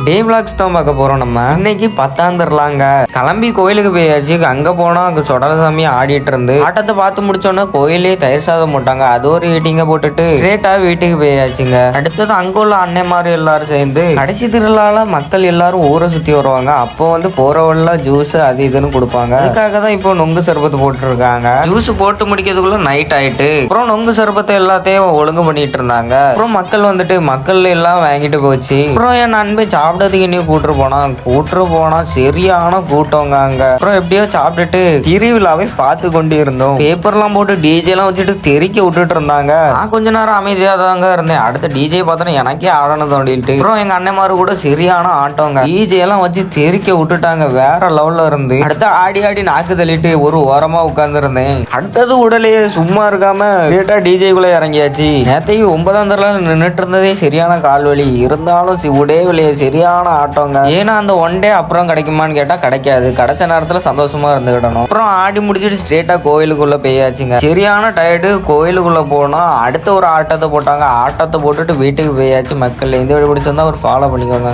டே vlogs தான் பார்க்க போறோம். நம்ம இன்னைக்கு 10ஆம் தரலாங்க கிளம்பி கோயிலுக்கு போயாச்சு. அங்க போனா அங்க சொடலசாமி ஆடிட்டு இருந்து ஆட்டத்தை பார்த்து முடிச்சோன்னா கோயிலே தயிர் சாதம் போட்டாங்க. அது ஒரு ஈட்டிங்க போட்டுட்டு ஸ்ட்ரெயிட்டா வீட்டுக்கு போயாச்சுங்க. அடுத்தது அங்க உள்ள அன்னைமாரு எல்லாரும் சேர்ந்து கடைசி திருவிழால மக்கள் எல்லாரும் ஊரை சுத்தி வருவாங்க. அப்போ வந்து போறவள்ள ஜூஸ் அது இதுன்னு கொடுப்பாங்க. அதுக்காக தான் இப்போ நொங்கு சர்பத்து போட்டு இருக்காங்க. ஜூஸ் போட்டு முடிக்கிறதுக்குள்ள நைட் ஆயிட்டு அப்புறம் நொங்கு சர்பத்தை எல்லாத்தையும் ஒழுங்கு பண்ணிட்டு இருந்தாங்க. அப்புறம் மக்கள் வந்துட்டு மக்கள் எல்லாம் வாங்கிட்டு போச்சு. அப்புறம் என் நண்பை சாப்பிட்டதுக்கு இன்னும் கூட்டுரு போனா சரியான கூட்டங்க அங்க. அப்புறம் எப்படியோ சாப்பிட்டுட்டு திருவிழாவை பார்த்து கொண்டு இருந்தோம். பேப்பர்லாம் போட்டு டிஜே எல்லாம் வச்சுட்டு தெறிக்க விட்டுட்டு இருந்தாங்க. நான் கொஞ்ச நேரம் அமைதியா தாங்க இருந்தேன். அடுத்த டிஜே பார்த்தா எனக்கே ஆடணும் தோண்டிட்டு அப்புறம் எங்க அண்ணன்மாரு கூட சரியான ஆட்டோங்க. டிஜே எல்லாம் வச்சு தெறிக்க விட்டுட்டாங்க. வேற லெவல்ல இருந்து அடுத்து ஆடி ஆடி நாக்கு தள்ளிட்டு ஒரு ஓரமா உட்கார்ந்து இருந்தேன். அடுத்தது உடலையே சும்மா இருக்காம லேட்டா டிஜேக்குள்ள இறங்கியாச்சு. நேத்தைக்கு 9ஆம் தரல நின்றுட்டு இருந்ததே சரியான கால்வலி இருந்தாலும் உடையவில்லையே சரியான ஆட்டோங்க. ஏன்னா அந்த ஒன் டே அப்புறம் கிடைக்குமான்னு கேட்டா கிடைக்காது. கிடைச்ச நேரத்துல சந்தோஷமா இருந்துக்கிடணும். அப்புறம் ஆடி முடிச்சுட்டு ஸ்ட்ரெயிட்டா கோயிலுக்குள்ள போயாச்சுங்க. சரியான டயர்டு. கோயிலுக்குள்ள போனா அடுத்த ஒரு ஆட்டத்தை போட்டாங்க. ஆட்டத்தை போட்டுட்டு வீட்டுக்கு போயாச்சு. மக்கள் இந்த வீடு பிடிச்சிருந்தா ஒரு ஃபாலோ பண்ணிக்கோங்க.